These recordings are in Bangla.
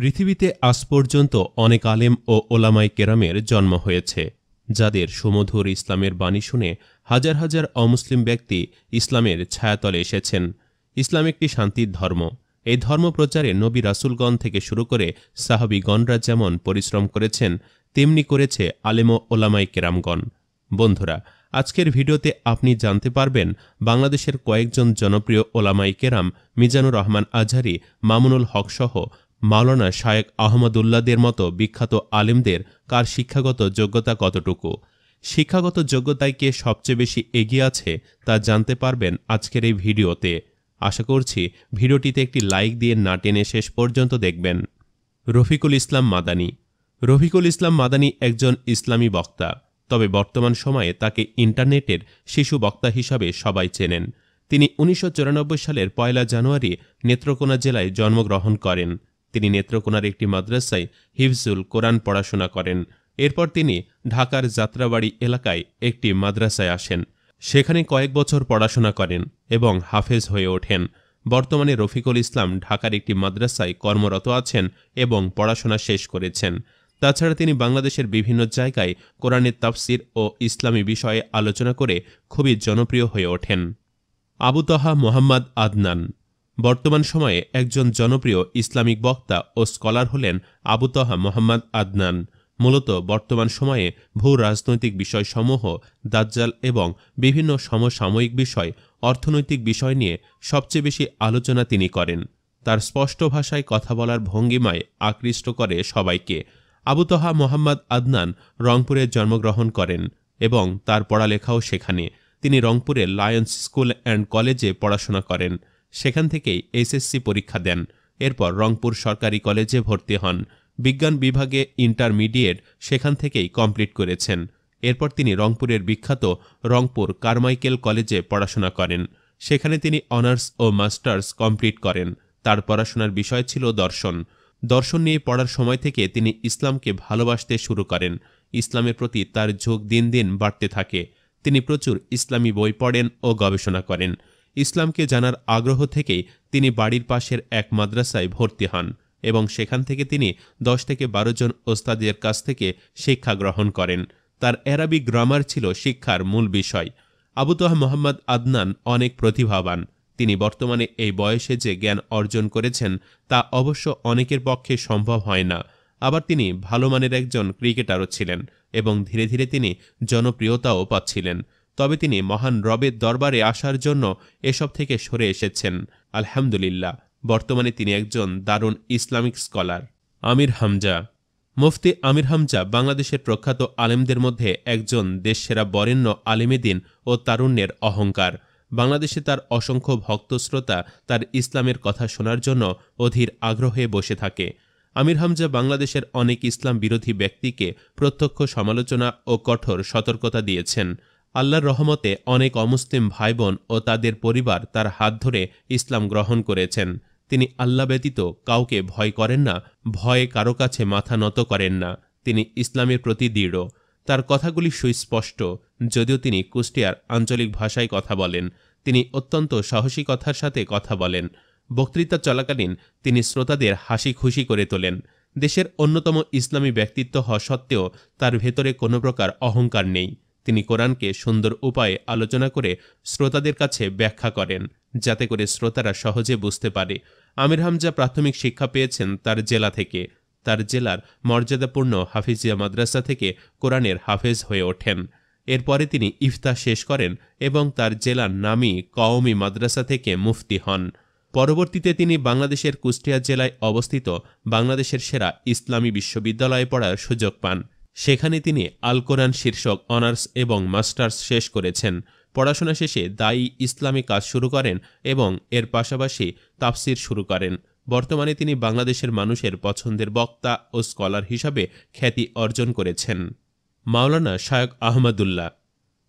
পৃথিবীতে আজ পর্যন্ত অনেক আলেম ও ওলামায়ে কেরামের জন্ম হয়েছে, যাদের সুমধুর ইসলামের বাণী শুনে হাজার হাজার অমুসলিম ব্যক্তি ইসলামের ছায়াতলে এসেছেন। ইসলাম একটি শান্তির ধর্ম। এই ধর্ম প্রচারে নবী রাসূলগণ থেকে শুরু করে সাহাবীগণরা যেমন পরিশ্রম করেছেন, তেমনি করেছে আলেম ও ওলামায়ে কেরামগণ। বন্ধুরা, আজকের ভিডিওতে আপনি জানতে পারবেন বাংলাদেশের কয়েকজন জনপ্রিয় ওলামায়ে কেরাম মিজানুর রহমান আজহারী, মামুনুল হক সহ মাওলানা শায়েখ আহমদুল্লাহদের মতো বিখ্যাত আলেমদের কার শিক্ষাগত যোগ্যতা কতটুকু, শিক্ষাগত যোগ্যতায় কে সবচেয়ে বেশি এগিয়ে আছে তা জানতে পারবেন আজকের এই ভিডিওতে। আশা করছি ভিডিওটিতে একটি লাইক দিয়ে না টেনে শেষ পর্যন্ত দেখবেন। রফিকুল ইসলাম মাদানী। রফিকুল ইসলাম মাদানী একজন ইসলামী বক্তা, তবে বর্তমান সময়ে তাকে ইন্টারনেটের শিশু বক্তা হিসাবে সবাই চেনেন। তিনি ১৯৯৪ সালের ১ জানুয়ারি নেত্রকোনা জেলায় জন্মগ্রহণ করেন। তিনি নেত্রকোনার একটি মাদ্রাসায় হিফজুল কোরআন পড়াশোনা করেন। এরপর তিনি ঢাকার যাত্রাবাড়ি এলাকায় একটি মাদ্রাসায় আসেন। সেখানে কয়েক বছর পড়াশোনা করেন এবং হাফেজ হয়ে ওঠেন। বর্তমানে রফিকুল ইসলাম ঢাকার একটি মাদ্রাসায় কর্মরত আছেন এবং পড়াশোনা শেষ করেছেন। তাছাড়া তিনি বাংলাদেশের বিভিন্ন জায়গায় কোরআনের তাফসির ও ইসলামী বিষয়ে আলোচনা করে খুবই জনপ্রিয় হয়ে ওঠেন। আবু তহা মোহাম্মদ আদনান। বর্তমান সময়ে একজন জনপ্রিয় ইসলামিক বক্তা ও স্কলার হলেন আবু তহা মোহাম্মদ আদনান। মূলত বর্তমান সময়ে ভূ রাজনৈতিক বিষয়সমূহ, দাজ্জাল এবং বিভিন্ন সমসাময়িক বিষয়, অর্থনৈতিক বিষয় নিয়ে সবচেয়ে বেশি আলোচনা তিনি করেন। তার স্পষ্ট ভাষায় কথা বলার ভঙ্গিমায় আকৃষ্ট করে সবাইকে। আবু তহা মোহাম্মদ আদনান রংপুরে জন্মগ্রহণ করেন এবং তার পড়ালেখাও সেখানে। তিনি রংপুরের লায়ন্স স্কুল অ্যান্ড কলেজে পড়াশোনা করেন। সেখান থেকেই এসএসসি পরীক্ষা দেন। এরপর রংপুর সরকারি কলেজে ভর্তি হন। বিজ্ঞান বিভাগে ইন্টারমিডিয়েট সেখান থেকেই কমপ্লিট করেছেন। এরপর তিনি রংপুরের বিখ্যাত রংপুর কারমাইকেল কলেজে পড়াশোনা করেন। সেখানে তিনি অনার্স ও মাস্টার্স কমপ্লিট করেন। তার পড়াশোনার বিষয় ছিল দর্শন। দর্শন নিয়ে পড়ার সময় থেকে তিনি ইসলামকে ভালোবাসতে শুরু করেন। ইসলামের প্রতি তার ঝোঁক দিন দিন বাড়তে থাকে। তিনি প্রচুর ইসলামী বই পড়েন ও গবেষণা করেন। ইসলামকে জানার আগ্রহ থেকেই তিনি বাড়ির পাশের এক মাদ্রাসায় ভর্তি হন এবং সেখান থেকে তিনি 10 থেকে 12 জন ওস্তাদের কাছ থেকে শিক্ষা গ্রহণ করেন। তার অ্যারাবিক গ্রামার ছিল শিক্ষার মূল বিষয়। আবু তহা মোহাম্মদ আদনান অনেক প্রতিভাবান। তিনি বর্তমানে এই বয়সে যে জ্ঞান অর্জন করেছেন তা অবশ্য অনেকের পক্ষে সম্ভব হয় না। আবার তিনি ভালো মানের একজন ক্রিকেটারও ছিলেন এবং ধীরে ধীরে তিনি জনপ্রিয়তাও পাচ্ছিলেন। তবে তিনি মহান রবের দরবারে আসার জন্য এসব থেকে সরে এসেছেন। আলহামদুলিল্লাহ, বর্তমানে তিনি একজন দারুণ ইসলামিক স্কলার। আমির হামজা। মুফতি আমির হামজা বাংলাদেশের প্রখ্যাত আলেমদের মধ্যে একজন, দেশসেরা বরেণ্য আলেমে দ্বীন ও তারুণ্যের অহংকার। বাংলাদেশে তার অসংখ্য ভক্ত শ্রোতা তার ইসলামের কথা শোনার জন্য অধীর আগ্রহে বসে থাকে। আমির হামজা বাংলাদেশের অনেক ইসলাম বিরোধী ব্যক্তিকে প্রত্যক্ষ সমালোচনা ও কঠোর সতর্কতা দিয়েছেন। আল্লাহর রহমতে অনেক অমুসলিম ভাই বোন ও তাদের পরিবার তার হাত ধরে ইসলাম গ্রহণ করেছেন। তিনি আল্লাহ ব্যতীত কাউকে ভয় করেন না, ভয়ে কারো কাছে মাথা নত করেন না। তিনি ইসলামের প্রতি দৃঢ়। তার কথাগুলি সুস্পষ্ট। যদিও তিনি কুষ্টিয়ার আঞ্চলিক ভাষায় কথা বলেন, তিনি অত্যন্ত সাহসিকতার সাথে কথা বলেন। বক্তৃতা চলাকালীন তিনি শ্রোতাদের হাসি খুশি করে তোলেন। দেশের অন্যতম ইসলামী ব্যক্তিত্ব হওয়া সত্ত্বেও তার ভেতরে কোনো প্রকার অহংকার নেই। তিনি কোরআনকে সুন্দর উপায়ে আলোচনা করে শ্রোতাদের কাছে ব্যাখ্যা করেন, যাতে করে শ্রোতারা সহজে বুঝতে পারে। আমির হামজা প্রাথমিক শিক্ষা পেয়েছেন তার জেলা থেকে। তার জেলার মর্যাদাপূর্ণ হাফিজিয়া মাদ্রাসা থেকে কোরআনের হাফেজ হয়ে ওঠেন। এরপরে তিনি ইফতা শেষ করেন এবং তার জেলার নামী কওমি মাদ্রাসা থেকে মুফতি হন। পরবর্তীতে তিনি বাংলাদেশের কুষ্টিয়া জেলায় অবস্থিত বাংলাদেশের সেরা ইসলামী বিশ্ববিদ্যালয়ে পড়ার সুযোগ পান। সেখানে তিনি আল কোরআন শীর্ষক অনার্স এবং মাস্টার্স শেষ করেছেন। পড়াশোনা শেষে দায়ী ইসলামী কাজ শুরু করেন এবং এর পাশাপাশি তাফসির শুরু করেন। বর্তমানে তিনি বাংলাদেশের মানুষের পছন্দের বক্তা ও স্কলার হিসাবে খ্যাতি অর্জন করেছেন। মাওলানা শায়েখ আহমদুল্লাহ।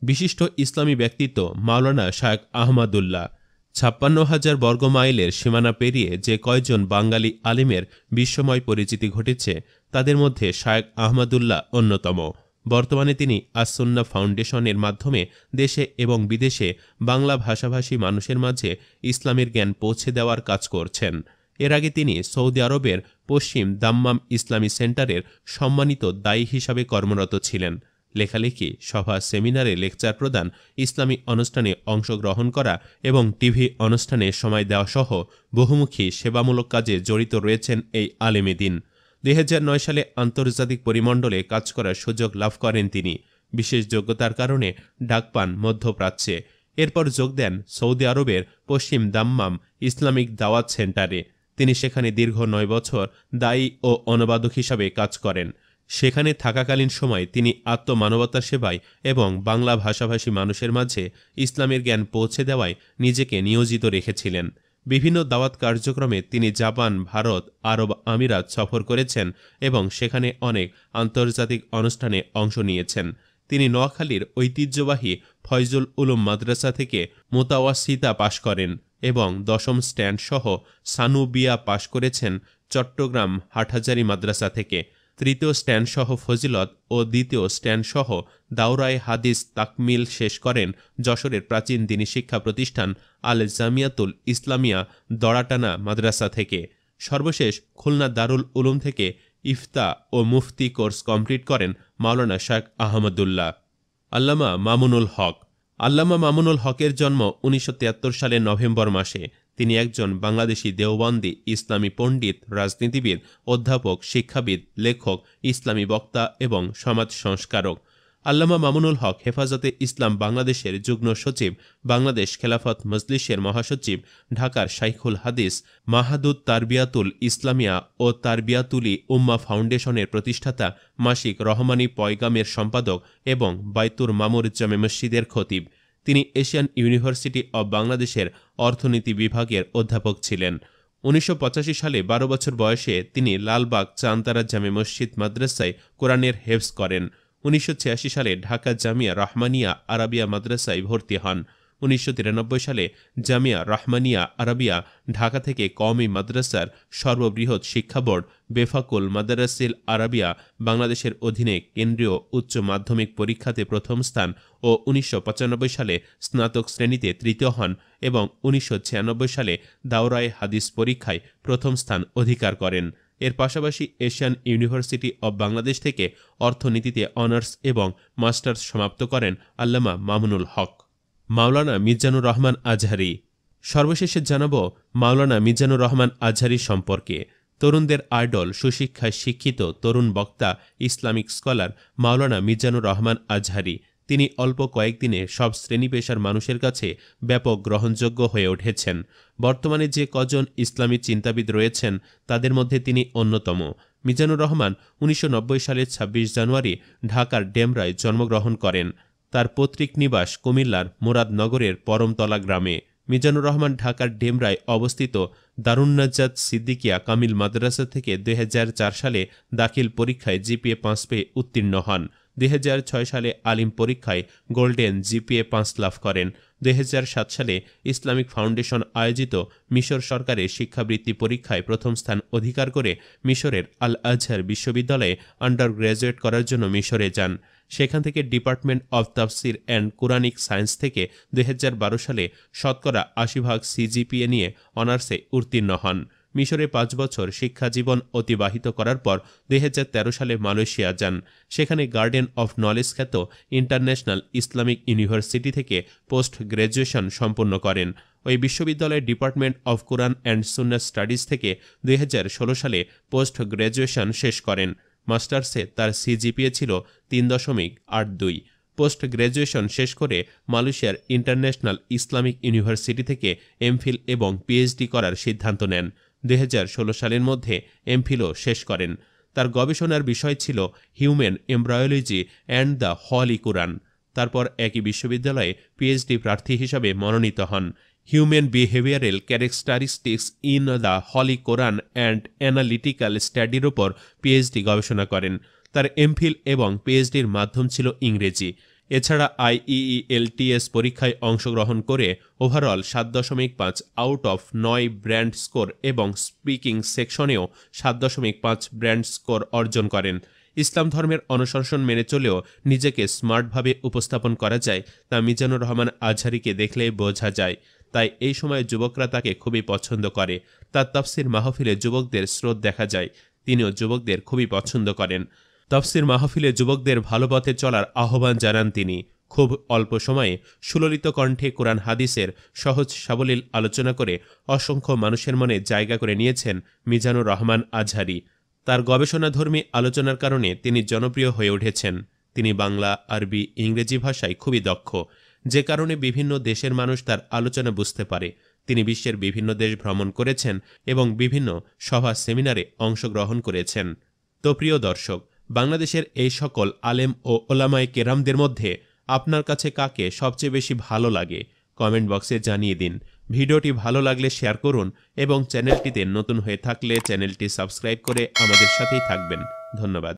বিশিষ্ট ইসলামী ব্যক্তিত্ব মাওলানা শায়েখ আহমদুল্লাহ ৫৬,০০০ বর্গমাইলের সীমানা পেরিয়ে যে কয়জন বাঙালি আলিমের বিশ্বময় পরিচিতি ঘটেছে তাদের মধ্যে শায়েখ আহমদুল্লাহ অন্যতম। বর্তমানে তিনি আস-সুন্নাহ ফাউন্ডেশনের মাধ্যমে দেশে এবং বিদেশে বাংলা ভাষাভাষী মানুষের মাঝে ইসলামের জ্ঞান পৌঁছে দেওয়ার কাজ করছেন। এর আগে তিনি সৌদি আরবের পশ্চিম দাম্মাম ইসলামী সেন্টারের সম্মানিত দায়ী হিসাবে কর্মরত ছিলেন। লেখালেখি, সভা, সেমিনারে লেকচার প্রদান, ইসলামী অনুষ্ঠানে অংশগ্রহণ করা এবং টিভি অনুষ্ঠানে সময় দেওয়া সহ বহুমুখী সেবামূলক কাজে জড়িত রয়েছেন এই আলেমে দ্বীন। 2009 সালে আন্তর্জাতিক পরিমণ্ডলে কাজ করার সুযোগ লাভ করেন তিনি। বিশেষ যোগ্যতার কারণে ডাক পান মধ্যপ্রাচ্যে। এরপর যোগ দেন সৌদি আরবের পশ্চিম দাম্মাম ইসলামিক দাওয়াত সেন্টারে। তিনি সেখানে দীর্ঘ 9 বছর দায়ী ও অনুবাদক হিসাবে কাজ করেন। সেখানে থাকাকালীন সময় তিনি আত্মমানবতার সেবায় এবং বাংলা ভাষাভাষী মানুষের মাঝে ইসলামের জ্ঞান পৌঁছে দেওয়ায় নিজেকে নিয়োজিত রেখেছিলেন। বিভিন্ন দাওয়াত কার্যক্রমে তিনি জাপান, ভারত, আরব আমিরাত সফর করেছেন এবং সেখানে অনেক আন্তর্জাতিক অনুষ্ঠানে অংশ নিয়েছেন। তিনি নোয়াখালীর ঐতিহ্যবাহী ফয়জুল উলুম মাদ্রাসা থেকে মুতাওয়াসিতা পাশ করেন এবং 10ম স্ট্যান্ড সহ সানুবিয়া পাশ করেছেন চট্টগ্রাম হাটহাজারী মাদ্রাসা থেকে। 3য় স্ট্যান্ড সহ ফজিলত ও 2য় স্ট্যান্ড সহ দাওরায়ে হাদিস তাকমিল শেষ করেন যশোরের প্রাচীন দ্বীনী শিক্ষা প্রতিষ্ঠান আল জামিয়াতুল ইসলামিয়া দড়াটানা মাদ্রাসা থেকে। সর্বশেষ খুলনা দারুল উলুম থেকে ইফতা ও মুফতি কোর্স কমপ্লিট করেন মাওলানা শাহ আহমদুল্লাহ। আল্লামা মামুনুল হক। আল্লামা মামুনুল হকের জন্ম 1973 সালের নভেম্বর মাসে। তিনি একজন বাংলাদেশি দেওবন্দি ইসলামী পণ্ডিত, রাজনীতিবিদ, অধ্যাপক, শিক্ষাবিদ, লেখক, ইসলামী বক্তা এবং সমাজ সংস্কারক। আল্লামা মামুনুল হক হেফাজতে ইসলাম বাংলাদেশের যুগ্ম সচিব, বাংলাদেশ খেলাফত মজলিসের মহাসচিব, ঢাকার শাইখুল হাদিস, মাহাদুদ তারবিয়াতুল ইসলামিয়া ও তারবিয়াতুলি উম্মা ফাউন্ডেশনের প্রতিষ্ঠাতা, মাসিক রহমানি পয়গামের সম্পাদক এবং বাইতুর মামুর জামে মসজিদের খতিব। তিনি এশিয়ান ইউনিভার্সিটি অব বাংলাদেশের অর্থনীতি বিভাগের অধ্যাপক ছিলেন। 1985 সালে 12 বছর বয়সে তিনি লালবাগ চান্তারা জামে মসজিদ মাদ্রাসায় কোরআনের হেফজ করেন। 1986 সালে ঢাকা জামিয়া রহমানিয়া আরাবিয়া মাদ্রাসায় ভর্তি হন। 1993 সালে জামিয়া রহমানিয়া আরাবিয়া ঢাকা থেকে কওমি মাদ্রাসার সর্ববৃহৎ শিক্ষা বোর্ড বেফাকুল মাদারাসিল আরাবিয়া বাংলাদেশের অধীনে কেন্দ্রীয় উচ্চ মাধ্যমিক পরীক্ষাতে প্রথম স্থান ও 1995 সালে স্নাতক শ্রেণীতে তৃতীয় হন এবং 1996 সালে দাওরায়ে হাদিস পরীক্ষায় প্রথম স্থান অধিকার করেন। এর পাশাপাশি এশিয়ান ইউনিভার্সিটি অব বাংলাদেশ থেকে অর্থনীতিতে অনার্স এবং মাস্টার্স সমাপ্ত করেন আল্লামা মামুনুল হক। মাওলানা মিজানুর রহমান আজহারী। সর্বশেষে জানাব মাওলানা মিজানুর রহমান আজহারী সম্পর্কে। তরুণদের আইডল, সুশিক্ষায় শিক্ষিত তরুণ বক্তা, ইসলামিক স্কলার মাওলানা মিজানুর রহমান আজহারী। তিনি অল্প কয়েকদিনে সব শ্রেণী পেশার মানুষের কাছে ব্যাপক গ্রহণযোগ্য হয়ে উঠেছেন। বর্তমানে যে কজন ইসলামী চিন্তাবিদ রয়েছেন তাদের মধ্যে তিনি অন্যতম। মিজানুর রহমান 1990 সালের 26 জানুয়ারি ঢাকার ডেমরায় জন্মগ্রহণ করেন। তার পৈতৃক নিবাস কুমিল্লার মুরাদনগরের পরমতলা গ্রামে। মিজানুর রহমান ঢাকার ডেমরায় অবস্থিত দারুন্নাজাত সিদ্দিকিয়া কামিল মাদ্রাসা থেকে 2004 সালে দাখিল পরীক্ষায় জিপিএ 5 পেয়ে উত্তীর্ণ হন। 2006 সালে আলিম পরীক্ষায় গোল্ডেন জিপিএ 5 লাভ করেন। 2007 সালে ইসলামিক ফাউন্ডেশন আয়োজিত মিশর সরকারের শিক্ষাবৃত্তি পরীক্ষায় প্রথম স্থান অধিকার করে মিশরের আল আজহার বিশ্ববিদ্যালয়ে আন্ডার গ্র্যাজুয়েট করার জন্য মিশরে যান। সেখান থেকে ডিপার্টমেন্ট অব তাফসির অ্যান্ড কুরআনিক সায়েন্স থেকে 2012 সালে শতকরা 80% সিজিপিএ নিয়ে অনার্সে উত্তীর্ণ হন। মিশরে 5 বছর শিক্ষাজীবন অতিবাহিত করার পর 2013 সালে মালয়েশিয়া যান। সেখানে গার্ডেন অফ নলেজ খ্যাত ইন্টারন্যাশনাল ইসলামিক ইউনিভার্সিটি থেকে পোস্ট গ্র্যাজুয়েশন সম্পন্ন করেন। ওই বিশ্ববিদ্যালয়ের department of Quran and Sunnah studies থেকে 2016 সালে পোস্ট গ্র্যাজুয়েশন শেষ করেন। মাস্টার্সে তার সিজিপিএ ছিল 3.82। পোস্ট গ্র্যাজুয়েশন শেষ করে মালয়েশিয়ার ইন্টারন্যাশনাল ইসলামিক ইউনিভার্সিটি থেকে এমফিল এবং পিএইচডি করার সিদ্ধান্ত নেন। 2016 সালের মধ্যে এমফিলও শেষ করেন। তার গবেষণার বিষয় ছিল human embryology and the holy Quran. তারপর একই বিশ্ববিদ্যালয়ে পিএইচডি প্রার্থী হিসাবে মনোনীত হন। Human behavioural characteristics in the holy Koran and analytical স্টাডির ওপর পিএইচডি গবেষণা করেন। তার এমফিল এবং পিএইচডির মাধ্যম ছিল ইংরেজি। এছাড়া IEELTS পরীক্ষায় অংশগ্রহণ করে overall 7.5 out of 9 brand score এবং স্পিকিং সেকশনেও 7.5 ব্র্যান্ড স্কোর অর্জন করেন। ইসলাম ধর্মের অনুশাসন মেনে চলেও নিজেকে স্মার্টভাবে উপস্থাপন করা যায় তা মিজানুর রহমান আজহারীকে দেখলে বোঝা যায়। তাই এই সময় যুবকরা তাকে খুবই পছন্দ করে। তার তাফসির মাহফিলে যুবকদের স্রোত দেখা যায়। তিনিও যুবকদের খুবই পছন্দ করেন। তাফসির মাহফিলে যুবকদের ভালো পথে চলার আহ্বান জানান তিনি। খুব অল্প সময়ে সুললিত কণ্ঠে কোরআন হাদিসের সহজ সাবলীল আলোচনা করে অসংখ্য মানুষের মনে জায়গা করে নিয়েছেন মিজানুর রহমান আজহারী। তার গবেষণাধর্মী আলোচনার কারণে তিনি জনপ্রিয় হয়ে উঠেছেন। তিনি বাংলা, আরবি, ইংরেজি ভাষায় খুবই দক্ষ, যে কারণে বিভিন্ন দেশের মানুষ তার আলোচনা বুঝতে পারে। তিনি বিশ্বের বিভিন্ন দেশ ভ্রমণ করেছেন এবং বিভিন্ন সভা সেমিনারে অংশগ্রহণ করেছেন। তো প্রিয় দর্শক, বাংলাদেশের এই সকল আলেম ও ওলামায়ে কেরামদের মধ্যে আপনার কাছে কাকে সবচেয়ে বেশি ভালো লাগে কমেন্ট বক্সে জানিয়ে দিন। ভিডিওটি ভালো লাগলে শেয়ার করুন এবং চ্যানেলটিতে নতুন হয়ে থাকলে চ্যানেলটি সাবস্ক্রাইব করে আমাদের সাথেই থাকবেন। ধন্যবাদ।